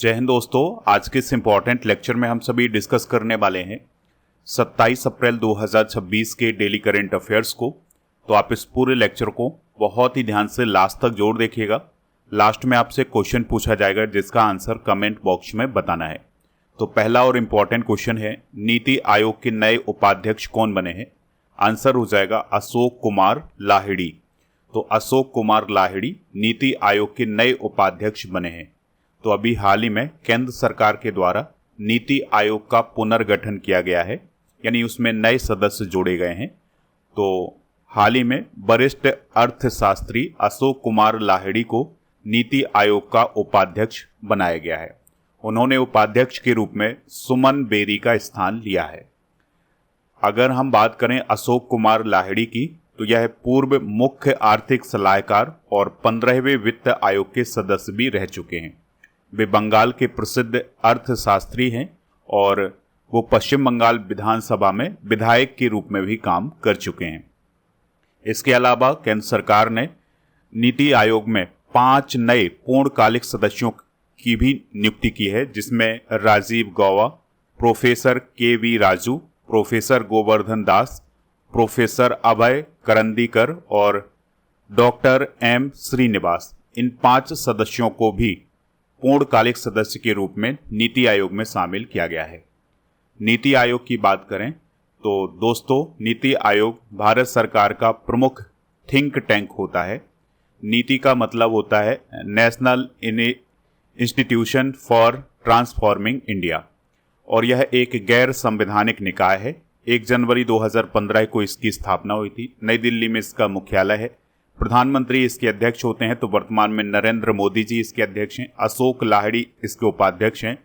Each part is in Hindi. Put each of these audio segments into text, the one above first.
जय हिंद दोस्तों, आज के इस इम्पॉर्टेंट लेक्चर में हम सभी डिस्कस करने वाले हैं 27 अप्रैल 2026 के डेली करंट अफेयर्स को। तो आप इस पूरे लेक्चर को बहुत ही ध्यान से लास्ट तक जरूर देखिएगा। लास्ट में आपसे क्वेश्चन पूछा जाएगा जिसका आंसर कमेंट बॉक्स में बताना है। तो पहला और इम्पॉर्टेंट क्वेश्चन है, नीति आयोग के नए उपाध्यक्ष कौन बने हैं? आंसर हो जाएगा अशोक कुमार लाहिड़ी। तो अशोक कुमार लाहिड़ी नीति आयोग के नए उपाध्यक्ष बने हैं। तो अभी हाल ही में केंद्र सरकार के द्वारा नीति आयोग का पुनर्गठन किया गया है, यानी उसमें नए सदस्य जोड़े गए हैं। तो हाल ही में वरिष्ठ अर्थशास्त्री अशोक कुमार लाहिड़ी को नीति आयोग का उपाध्यक्ष बनाया गया है। उन्होंने उपाध्यक्ष के रूप में सुमन बेरी का स्थान लिया है। अगर हम बात करें अशोक कुमार लाहिड़ी की, तो यह पूर्व मुख्य आर्थिक सलाहकार और 15वें वित्त आयोग के सदस्य भी रह चुके हैं। वे बंगाल के प्रसिद्ध अर्थशास्त्री हैं और वो पश्चिम बंगाल विधानसभा में विधायक के रूप में भी काम कर चुके हैं। इसके अलावा केंद्र सरकार ने नीति आयोग में 5 नए पूर्णकालिक सदस्यों की भी नियुक्ति की है, जिसमें Rajiv Gauba, professor K V. Raju, professor Govardhan Das, professor Abhay Karandikar और डॉक्टर एम श्रीनिवास। इन 5 सदस्यों को भी पूर्णकालिक सदस्य के रूप में नीति आयोग में शामिल किया गया है। नीति आयोग की बात करें तो दोस्तों, नीति आयोग भारत सरकार का प्रमुख थिंक टैंक होता है। नीति का मतलब होता है national institution for transforming India, और यह एक गैर संवैधानिक निकाय है। 1 जनवरी 2015 को इसकी स्थापना हुई थी। नई दिल्ली में इसका मुख्यालय है। प्रधानमंत्री इसके अध्यक्ष होते हैं। तो वर्तमान में नरेंद्र मोदी जी इसके अध्यक्ष हैं। अशोक लाहिड़ी इसके उपाध्यक्ष हैं।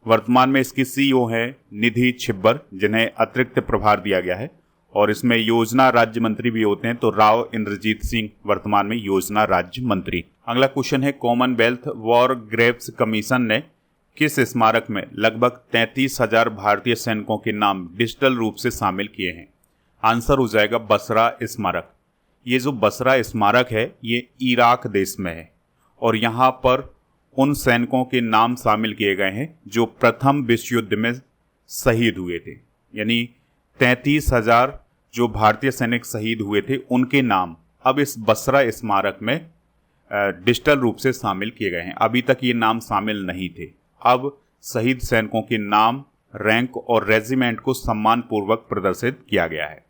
वर्तमान में इसकी सीईओ हैं निधि छिब्बर, जिन्हें अतिरिक्त प्रभार दिया गया है। और इसमें योजना राज्य मंत्री भी होते हैं। तो राव इंद्रजीत सिंह वर्तमान में योजना राज्य मंत्री। अगला क्वेश्चन है, कॉमनवेल्थ वॉर ग्रेव्स कमीशन ने किस स्मारक में लगभग 33,000 भारतीय सैनिकों के नाम डिजिटल रूप से शामिल किए हैं? आंसर हो जाएगा बसरा स्मारक। ये जो बसरा स्मारक है ये इराक देश में है, और यहाँ पर उन सैनिकों के नाम शामिल किए गए हैं जो प्रथम विश्व युद्ध में शहीद हुए थे। यानी 33,000 जो भारतीय सैनिक शहीद हुए थे उनके नाम अब इस बसरा स्मारक में डिजिटल रूप से शामिल किए गए हैं। अभी तक ये नाम शामिल नहीं थे। अब शहीद सैनिकों के नाम, रैंक और रेजिमेंट को सम्मानपूर्वक प्रदर्शित किया गया है।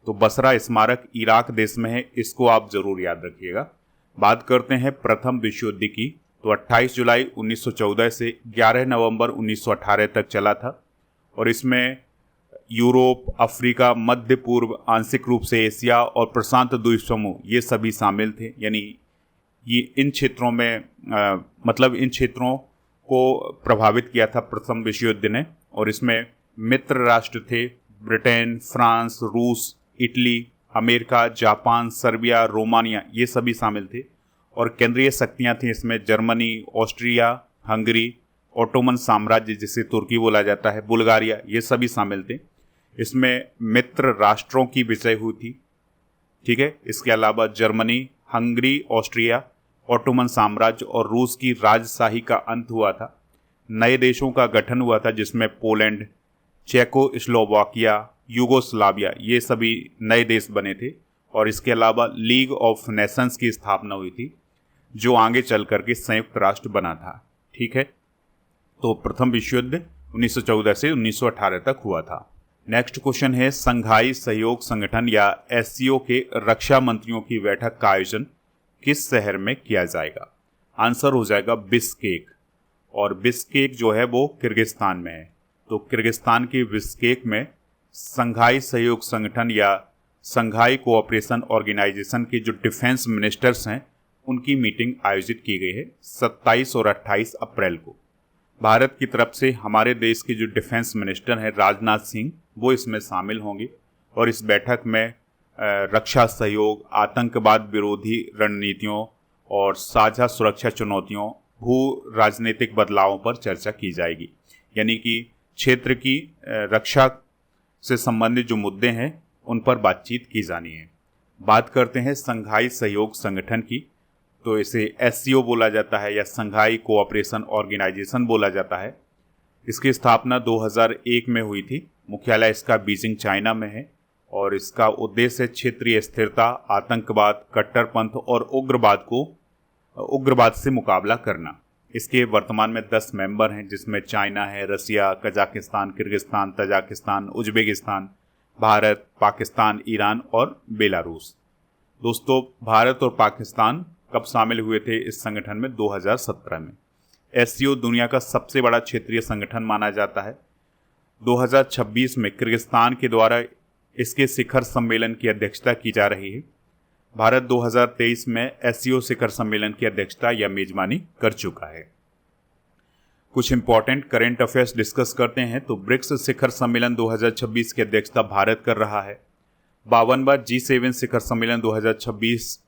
तो बसरा स्मारक इराक देश में है, इसको आप जरूर याद रखिएगा। बात करते हैं प्रथम विश्व युद्ध की। तो 28 जुलाई 1914 से 11 नवंबर 1918 तक चला था, और इसमें यूरोप, अफ्रीका, मध्य पूर्व, आंशिक रूप से एशिया और प्रशांत द्वीप समूह ये सभी शामिल थे। यानी ये इन क्षेत्रों में इन क्षेत्रों को प्रभावित किया था प्रथम विश्व युद्ध ने। और इसमें मित्र राष्ट्र थे ब्रिटेन, फ्रांस, रूस, Italy, America, Japan, Serbia, Romania, ये सभी शामिल थे। और केंद्रीय शक्तियां थी इसमें जर्मनी, ऑस्ट्रिया, हंगरी, ओटोमन साम्राज्य जिसे तुर्की बोला जाता है, बुल्गारिया, ये सभी शामिल थे। इसमें मित्र राष्ट्रों की विजय हुई थी। ठीक है। इसके अलावा जर्मनी, हंगरी, ऑस्ट्रिया, ओटोमन साम्राज्य और रूस की राजशाही का अंत हुआ था। नए देशों का गठन हुआ था, जिसमें पोलैंड, चेकोस्लोवाकिया, यूगोस्लाविया, ये सभी नए देश बने थे। और इसके अलावा लीग ऑफ नेशंस की स्थापना हुई थी, जो आगे चल करके संयुक्त राष्ट्र बना था। ठीक है। तो प्रथम विश्व युद्ध 1914 से 1918 तक हुआ था। नेक्स्ट क्वेश्चन है, संघाई सहयोग संगठन या एससीओ के रक्षा मंत्रियों की बैठक का आयोजन किस शहर में किया जाएगा? आंसर हो जाएगा बिश्केक। और बिश्केक जो है वो किर्गिस्तान में है। तो किर्गिस्तान के बिश्केक में संघाई सहयोग संगठन या संघाई कोऑपरेशन ऑर्गेनाइजेशन के जो डिफेंस मिनिस्टर्स हैं उनकी मीटिंग आयोजित की गई है 27 और 28 अप्रैल को। भारत की तरफ से हमारे देश के जो डिफेंस मिनिस्टर हैं राजनाथ सिंह, वो इसमें शामिल होंगे। और इस बैठक में रक्षा सहयोग, आतंकवाद विरोधी रणनीतियों और साझा सुरक्षा चुनौतियों, भू राजनीतिक बदलावों पर चर्चा की जाएगी। यानी कि क्षेत्र की रक्षा से संबंधित जो मुद्दे हैं उन पर बातचीत की जानी है। बात करते हैं संघाई सहयोग संगठन की। तो इसे SCO बोला जाता है या संघाई कोऑपरेशन ऑर्गेनाइजेशन बोला जाता है। इसकी स्थापना 2001 में हुई थी। मुख्यालय इसका बीजिंग चाइना में है और इसका उद्देश्य क्षेत्रीय स्थिरता, आतंकवाद, कट्टरपंथ और उग्रवाद से मुकाबला करना। इसके वर्तमान में 10 मेंबर हैं, जिसमें चाइना है, Russia, Kazakhstan, Kyrgyzstan, Tajikistan, Uzbekistan, Bharat, Pakistan, Iran और बेलारूस। दोस्तों, भारत और पाकिस्तान कब शामिल हुए थे इस संगठन में? 2017 में। SCO दुनिया का सबसे बड़ा क्षेत्रीय संगठन माना जाता है। 2026 में किर्गिस्तान के द्वारा इसके शिखर सम्मेलन की अध्यक्षता की जा रही है। भारत 2023 में SCO शिखर सम्मेलन की अध्यक्षता या मेजबानी कर चुका है। कुछ इंपॉर्टेंट करेंट अफेयर्स डिस्कस करते हैं। तो ब्रिक्स शिखर सम्मेलन 2026 की अध्यक्षता भारत कर रहा है। 52वां G7 शिखर सम्मेलन 2026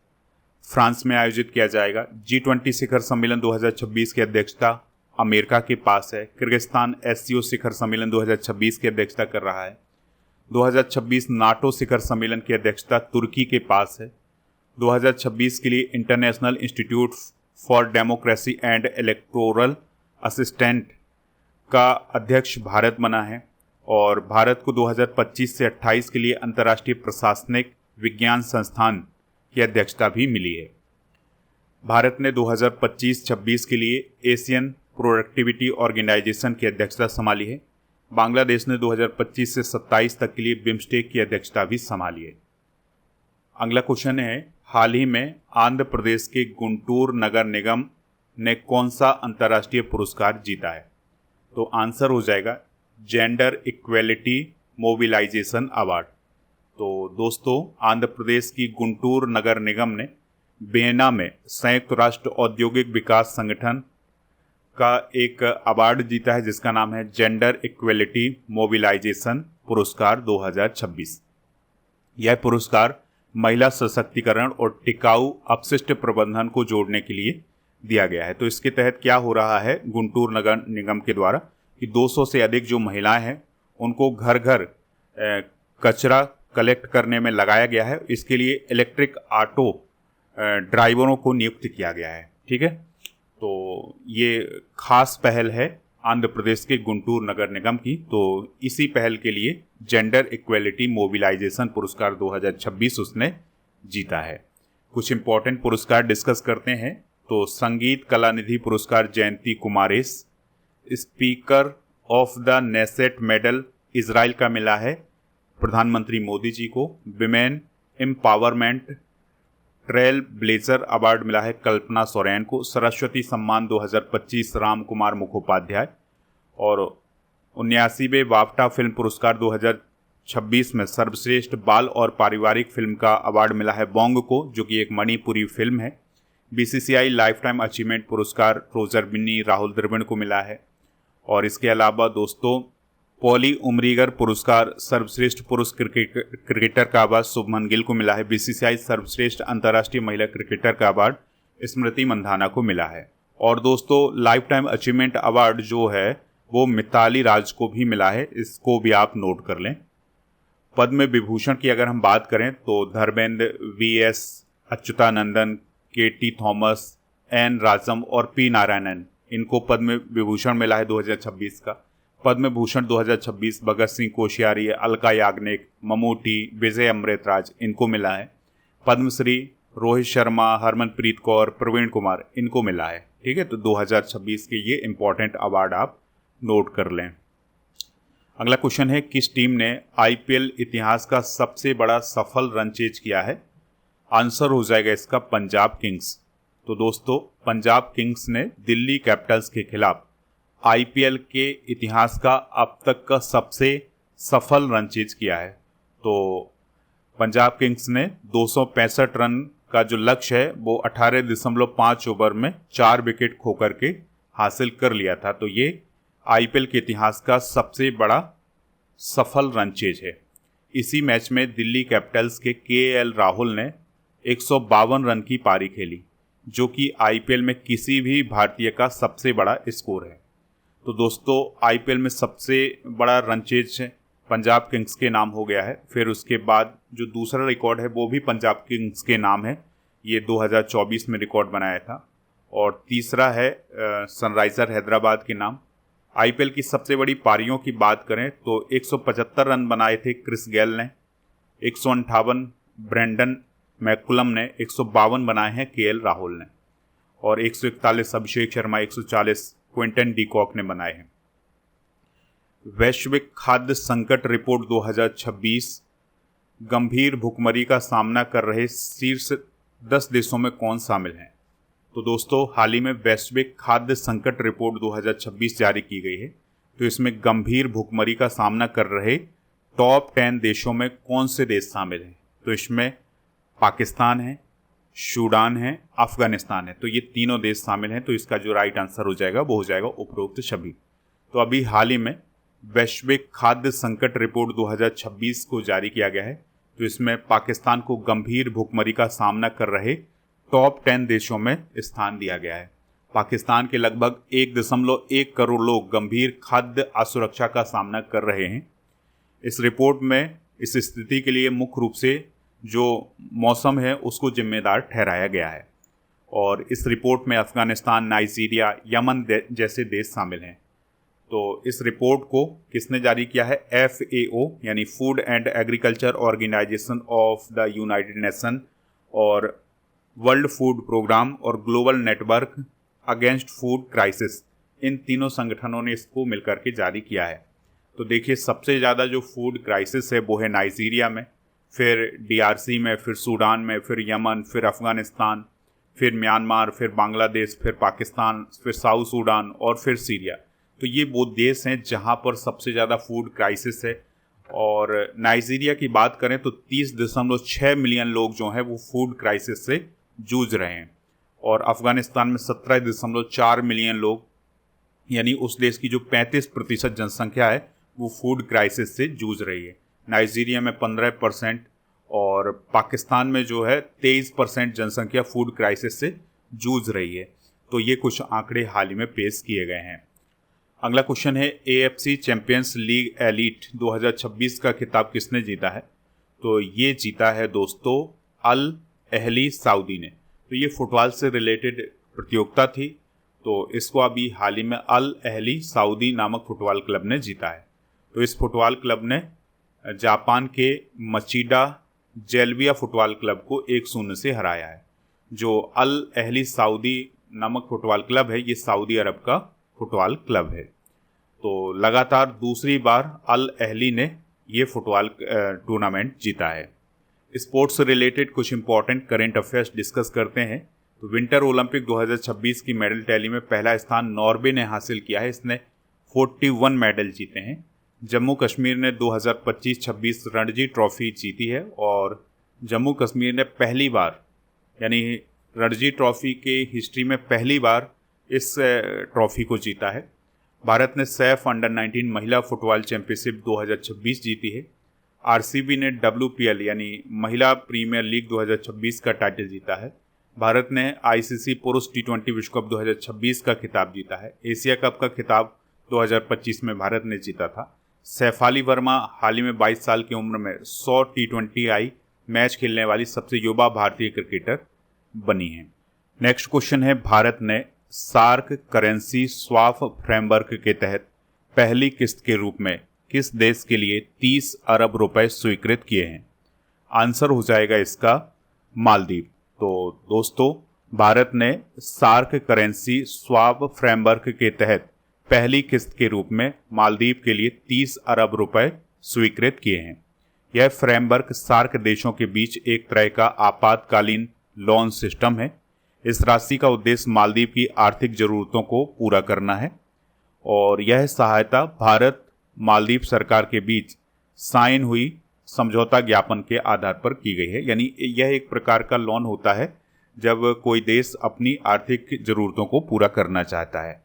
फ्रांस में आयोजित किया जाएगा। G20 शिखर सम्मेलन 2026 की अध्यक्षता अमेरिका के पास है। किर्गिस्तान SCO शिखर सम्मेलन 2026 की अध्यक्षता कर रहा है। 2026 नाटो शिखर सम्मेलन की अध्यक्षता तुर्की के पास है। 2026 के लिए international institute for democracy and electoral assistant का अध्यक्ष भारत बना है और भारत को 2025 से 28 के लिए अंतर्राष्ट्रीय प्रशासनिक विज्ञान संस्थान की अध्यक्षता भी मिली है। भारत ने 2025-26 के लिए एशियन प्रोडक्टिविटी ऑर्गेनाइजेशन की अध्यक्षता संभाली है। बांग्लादेश ने 2025 से 27 तक के लिए बिम्स्टेक की अध्यक्षता भी संभाली है। अगला क्वेश्चन है, हाल ही में आंध्र प्रदेश के गुंटूर नगर निगम ने कौन सा अंतर्राष्ट्रीय पुरस्कार जीता है? तो आंसर हो जाएगा जेंडर इक्वेलिटी मोबिलाइजेशन अवार्ड। तो दोस्तों, आंध्र प्रदेश की गुंटूर नगर निगम ने बेना में संयुक्त राष्ट्र औद्योगिक विकास संगठन का एक अवार्ड जीता है, जिसका नाम है जेंडर इक्वेलिटी मोबिलाइजेशन पुरस्कार 2026। यह पुरस्कार महिला सशक्तिकरण और टिकाऊ अपशिष्ट प्रबंधन को जोड़ने के लिए दिया गया है। तो इसके तहत क्या हो रहा है गुंटूर नगर निगम के द्वारा कि 200 से अधिक जो महिलाएं हैं उनको घर घर कचरा कलेक्ट करने में लगाया गया है। इसके लिए इलेक्ट्रिक ऑटो ड्राइवरों को नियुक्त किया गया है। ठीक है, तो ये खास पहल है आंध्र प्रदेश के गुंटूर नगर निगम की। तो इसी पहल के लिए जेंडर इक्वेलिटी मोबिलाइजेशन पुरस्कार 2026 उसने जीता है। कुछ इंपॉर्टेंट पुरस्कार डिस्कस करते हैं। तो संगीत कलानिधि पुरस्कार Jayanthi Kumaresh, speaker of the Knesset medal Israel का मिला है प्रधानमंत्री मोदी जी को। Women empowerment trailblazer award मिला है कल्पना सोरेन को। सरस्वती सम्मान 2025 राम कुमार मुखोपाध्याय। और 79वें बाफ्टा फिल्म पुरस्कार 2026 में सर्वश्रेष्ठ बाल और पारिवारिक फिल्म का अवार्ड मिला है बोंग को, जो कि एक मणिपुरी फिल्म है। BCCI लाइफ टाइम अचीवमेंट पुरस्कार रोजर बिन्नी राहुल द्रविड़ को मिला है। और इसके अलावा दोस्तों, पॉली उमरीगर पुरस्कार सर्वश्रेष्ठ पुरुष क्रिकेटर का अवार्ड शुभमन गिल को मिला है। BCCI सर्वश्रेष्ठ अंतर्राष्ट्रीय महिला क्रिकेटर का अवार्ड स्मृति मंधाना को मिला है। और दोस्तों, लाइफ टाइम अचीवमेंट अवार्ड जो है वो मिताली राज को भी मिला है, इसको भी आप नोट कर लें। पद्म विभूषण की अगर हम बात करें तो Dharmendra, VS Achuthanandan, KT Thomas, N राजम और P नारायणन, इनको पद्म विभूषण मिला है 2026 का। पद्म भूषण 2026 भगत सिंह कोश्यारी, अलका याग्निक, ममूटी, विजय अमृतराज, इनको मिला है। पद्मश्री रोहित शर्मा, हरमनप्रीत कौर, प्रवीण कुमार, इनको मिला है। ठीक है, तो 2026 के ये इंपॉर्टेंट अवार्ड आप नोट कर लें। अगला क्वेश्चन है, किस टीम ने IPL इतिहास का सबसे बड़ा सफल रन चेज किया है? आंसर हो जाएगा इसका पंजाब किंग्स। तो दोस्तों, पंजाब किंग्स ने दिल्ली कैपिटल्स के खिलाफ IPL के इतिहास का अब तक का सबसे सफल रन चेज किया है। तो पंजाब किंग्स ने 265 रन का जो लक्ष्य है वो 18.5 ओवर में 4 विकेट खो करके हासिल कर लिया था। तो ये IPL के इतिहास का सबसे बड़ा सफल रन चेज है। इसी मैच में दिल्ली कैपिटल्स के KL राहुल ने 152 रन की पारी खेली, जो कि IPL में किसी भी भारतीय का सबसे बड़ा स्कोर है। तो दोस्तों, IPL में सबसे बड़ा रन चेज पंजाब किंग्स के नाम हो गया है। फिर उसके बाद जो दूसरा रिकॉर्ड है वो भी पंजाब किंग्स के नाम है, ये 2024 में रिकॉर्ड बनाया था। और तीसरा है सनराइजर हैदराबाद के नाम। आईपीएल की सबसे बड़ी पारियों की बात करें तो 175 रन बनाए थे क्रिस गेल ने, 158 ब्रेंडन मैकुलम ने, 152 बनाए हैं केएल राहुल ने, और 141 अभिषेक शर्मा, 140 क्विंटन डीकॉक ने बनाए हैं। वैश्विक खाद्य संकट रिपोर्ट 2026, गंभीर भुखमरी का सामना कर रहे शीर्ष 10 देशों में कौन शामिल हैं? तो दोस्तों, हाल ही में वैश्विक खाद्य संकट रिपोर्ट 2026 जारी की गई है। तो इसमें गंभीर भुखमरी का सामना कर रहे टॉप 10 देशों में कौन से देश शामिल हैं? तो इसमें पाकिस्तान है, सूडान है, अफगानिस्तान है। तो ये तीनों देश शामिल हैं। तो इसका जो राइट आंसर हो जाएगा वो हो जाएगा उपरोक्त सभी। तो अभी हाल ही में वैश्विक खाद्य संकट रिपोर्ट 2026 को जारी किया गया है। तो इसमें पाकिस्तान को गंभीर भुखमरी का सामना कर रहे टॉप 10 देशों में स्थान दिया गया है। पाकिस्तान के लगभग 1.1 करोड़ लोग गंभीर खाद्य असुरक्षा का सामना कर रहे हैं। इस रिपोर्ट में इस स्थिति के लिए मुख्य रूप से जो मौसम है उसको जिम्मेदार ठहराया गया है। और इस रिपोर्ट में अफगानिस्तान, नाइजीरिया, यमन जैसे देश शामिल हैं। तो इस रिपोर्ट को किसने जारी किया है? FAO यानी food and agriculture organization of the United Nation और वर्ल्ड फूड प्रोग्राम और global network against food crisis, इन तीनों संगठनों ने इसको मिलकर के जारी किया है। तो देखिए, सबसे ज़्यादा जो फूड क्राइसिस है वो है नाइजीरिया में, फिर DRC में, फिर सूडान में, फिर यमन, फिर अफगानिस्तान, फिर म्यांमार, फिर बांग्लादेश, फिर पाकिस्तान, फिर साउथ सूडान और फिर सीरिया। तो ये वो देश हैं जहाँ पर सबसे ज़्यादा फूड क्राइसिस है। और नाइजीरिया की बात करें तो 30.6 मिलियन लोग जो हैं वो फूड क्राइसिस से जूझ रहे हैं। और अफगानिस्तान में 17.4 मिलियन लोग, यानी उस देश की जो 35% जनसंख्या है वो फूड क्राइसिस से जूझ रही है। नाइजीरिया में 15% और पाकिस्तान में जो है 23% जनसंख्या फूड क्राइसिस से जूझ रही है। तो ये कुछ आंकड़े हाल ही में पेश किए गए हैं। अगला क्वेश्चन है, AFC चैंपियंस लीग एलीट 2026 का खिताब किसने जीता है? तो ये जीता है दोस्तों अल अहली सऊदी ने। तो ये फुटबॉल से रिलेटेड प्रतियोगिता थी। तो इसको अभी हाल ही में अल अहली सऊदी नामक फुटबॉल क्लब ने जीता है। तो इस फुटबॉल क्लब ने जापान के मचीडा जेल्विया फुटबॉल क्लब को 1-0 से हराया है। जो अल अहली सऊदी नामक फुटबॉल क्लब है ये सऊदी अरब का फुटबॉल क्लब है। तो लगातार दूसरी बार अल अहली ने ये फुटबॉल टूर्नामेंट जीता है। स्पोर्ट्स से रिलेटेड कुछ इंपॉर्टेंट करेंट अफेयर्स डिस्कस करते हैं। तो विंटर ओलंपिक 2026 की मेडल टैली में पहला स्थान नॉर्वे ने हासिल किया है। इसने 41 मेडल जीते हैं। जम्मू कश्मीर ने 2025-26 रणजी ट्रॉफी जीती है और जम्मू कश्मीर ने पहली बार, यानी रणजी ट्रॉफी के हिस्ट्री में पहली बार इस ट्रॉफी को जीता है। भारत ने सैफ अंडर-19 महिला फुटबॉल चैंपियनशिप 2026 जीती है। RCB ने WPL यानी महिला प्रीमियर लीग 2026 का टाइटल जीता है। भारत ने ICC पुरुष T20 विश्व कप 2026 का खिताब जीता है। एशिया कप का खिताब 2025 में भारत ने जीता था। सैफाली वर्मा हाल ही में 22 साल की उम्र में 100 T20I मैच खेलने वाली सबसे युवा भारतीय क्रिकेटर बनी हैं। नेक्स्ट क्वेश्चन है, भारत ने सार्क करेंसी स्वैप फ्रेमवर्क के तहत पहली किस्त के रूप में किस देश के लिए 30 अरब रुपए स्वीकृत किए हैं? आंसर हो जाएगा इसका मालदीव। तो दोस्तों, भारत ने सार्क करेंसी स्वैप फ्रेमवर्क के तहत पहली किस्त के रूप में मालदीव के लिए 30 अरब रुपए स्वीकृत किए हैं। यह फ्रेमवर्क सार्क देशों के बीच एक तरह का आपातकालीन लोन सिस्टम है। इस राशि का उद्देश्य मालदीव की आर्थिक जरूरतों को पूरा करना है और यह सहायता भारत मालदीव सरकार के बीच साइन हुई समझौता ज्ञापन के आधार पर की गई है। यानी यह एक प्रकार का लोन होता है जब कोई देश अपनी आर्थिक जरूरतों को पूरा करना चाहता है।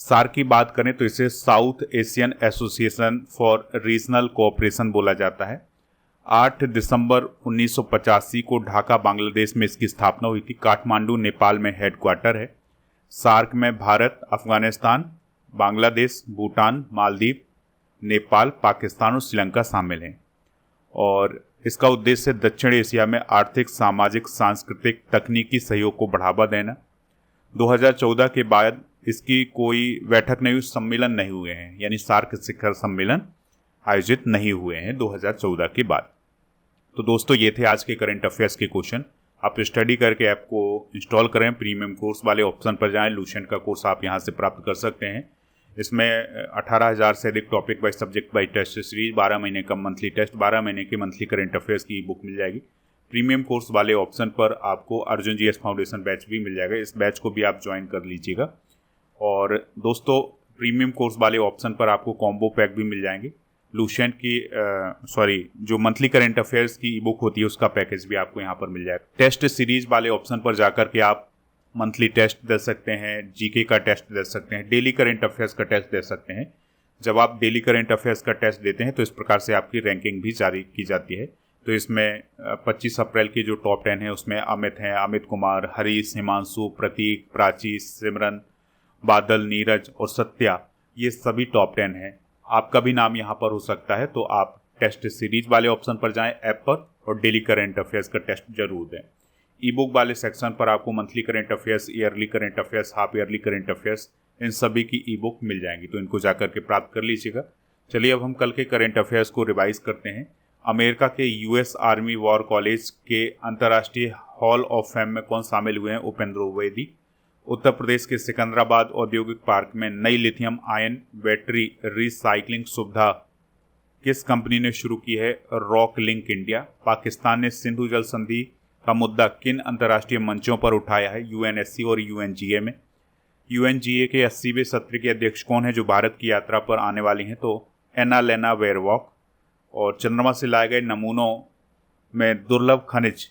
सार्क की बात करें तो इसे south Asian association for regional cooperation बोला जाता है। 8 दिसंबर 1985 को ढाका बांग्लादेश में इसकी स्थापना हुई थी। काठमांडू नेपाल में हेडक्वार्टर है। सार्क में भारत, अफगानिस्तान, बांग्लादेश, भूटान, मालदीव, नेपाल, पाकिस्तान और श्रीलंका शामिल हैं। और इसका उद्देश्य दक्षिण एशिया में आर्थिक, सामाजिक, सांस्कृतिक, तकनीकी सहयोग को बढ़ावा देना। 2014 के बाद इसकी कोई बैठक नहीं हुई, सम्मेलन नहीं हुए हैं, यानी सार्क शिखर सम्मेलन आयोजित नहीं हुए हैं 2014 के बाद। तो दोस्तों ये थे आज के करंट अफेयर्स के क्वेश्चन। आप स्टडी करके ऐप को इंस्टॉल करें, प्रीमियम कोर्स वाले ऑप्शन पर जाएं, लुसेंट का कोर्स आप यहां से प्राप्त कर सकते हैं। इसमें 18,000 से अधिक topic by subject by test series, 12 महीने का मंथली टेस्ट, 12 महीने की मंथली करंट अफेयर्स की बुक मिल जाएगी। प्रीमियम कोर्स वाले ऑप्शन पर आपको अर्जुन जीएस फाउंडेशन बैच भी मिल जाएगा, इस बैच को भी आप ज्वाइन कर लीजिएगा। और दोस्तों प्रीमियम कोर्स वाले ऑप्शन पर आपको कॉम्बो पैक भी मिल जाएंगे। लुसेंट की जो मंथली करंट अफेयर्स की ई बुक होती है उसका पैकेज भी आपको यहाँ पर मिल जाएगा। टेस्ट सीरीज वाले ऑप्शन पर जाकर के आप मंथली टेस्ट दे सकते हैं, जीके का टेस्ट दे सकते हैं, डेली करंट अफेयर्स का टेस्ट दे सकते हैं। जब आप डेली करंट अफेयर्स का टेस्ट देते हैं तो इस प्रकार से आपकी रैंकिंग भी जारी की जाती है। तो इसमें 25 अप्रैल की जो टॉप 10 है उसमें अमित हैं, अमित कुमार, हरीश, हिमांशु, प्रतीक, प्राची, सिमरन, बादल, नीरज और सत्या, ये सभी टॉप 10 हैं। आपका भी नाम यहाँ पर हो सकता है, तो आप टेस्ट सीरीज वाले ऑप्शन पर जाएं ऐप पर और डेली करंट अफेयर्स का टेस्ट जरूर दें। ई बुक वाले सेक्शन पर आपको monthly current affairs, yearly current affairs, half yearly current affairs, इन सभी की ई बुक मिल जाएंगी, तो इनको जाकर के प्राप्त कर लीजिएगा। चलिए अब हम कल के करंट अफेयर्स को रिवाइज करते हैं। अमेरिका के यूएस आर्मी वॉर कॉलेज के अंतर्राष्ट्रीय हॉल ऑफ फेम में कौन शामिल हुए हैं? उपेंद्र द्विवेदी। उत्तर प्रदेश के सिकंदराबाद औद्योगिक पार्क में नई लिथियम आयन बैटरी रिसाइकलिंग सुविधा किस कंपनी ने शुरू की है? Rock link India. पाकिस्तान ने सिंधु जल संधि का मुद्दा किन अंतर्राष्ट्रीय मंचों पर उठाया है? यूएनएससी और यूएनजीए में। यूएनजीए के 80वें सत्र के अध्यक्ष कौन है जो भारत की यात्रा पर आने वाली हैं? तो एनालेना वेयरवॉक। और चंद्रमा से लाए गए नमूनों में दुर्लभ खनिज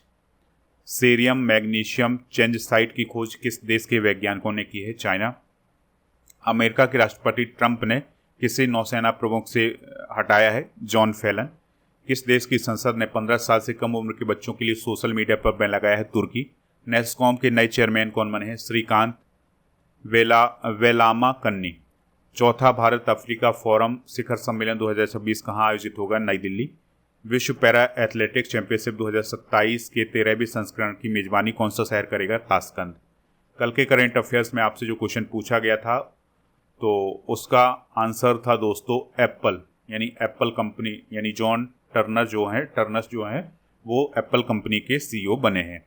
सेरियम मैग्नीशियम चेंजसाइट की खोज किस देश के वैज्ञानिकों ने की है? चाइना। अमेरिका के राष्ट्रपति ट्रंप ने किसे नौसेना प्रमुख से हटाया है? John fallen. किस देश की संसद ने 15 साल से कम उम्र के बच्चों के लिए सोशल मीडिया पर बैन लगाया है? तुर्की। नेस्कॉम के नए चेयरमैन कौन बने हैं? श्रीकांत वेलामा कन्नी। चौथा भारत अफ्रीका फोरम शिखर सम्मेलन 2026 कहाँ आयोजित होगा? नई दिल्ली। विश्व पैरा एथलेटिक्स चैंपियनशिप 2027 के 13वें संस्करण की मेजबानी कौन सा शहर करेगा? ताशकंद। कल के करंट अफेयर्स में आपसे जो क्वेश्चन पूछा गया था तो उसका आंसर था दोस्तों एप्पल, यानी एप्पल कंपनी, यानी जॉन टर्नस जो हैं वो एप्पल कंपनी के सीईओ बने हैं।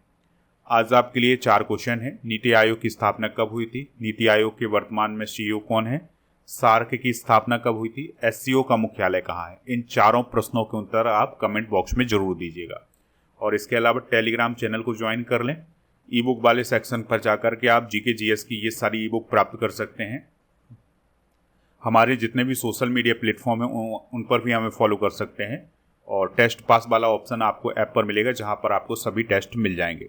आज आपके लिए 4 क्वेश्चन हैं। नीति आयोग की स्थापना कब हुई थी? नीति आयोग के वर्तमान में सीईओ कौन है? सार्क की स्थापना कब हुई थी? एससीओ का मुख्यालय कहाँ है? इन चारों प्रश्नों के उत्तर आप कमेंट बॉक्स में जरूर दीजिएगा। और इसके अलावा टेलीग्राम चैनल को ज्वाइन कर लें। ई बुक वाले सेक्शन पर जाकर के आप जीके जीएस की ये सारी ई बुक प्राप्त कर सकते हैं। हमारे जितने भी सोशल मीडिया प्लेटफॉर्म हैं उन पर भी हमें फॉलो कर सकते हैं। और टेस्ट पास वाला ऑप्शन आपको ऐप पर मिलेगा जहाँ पर आपको सभी टेस्ट मिल जाएंगे।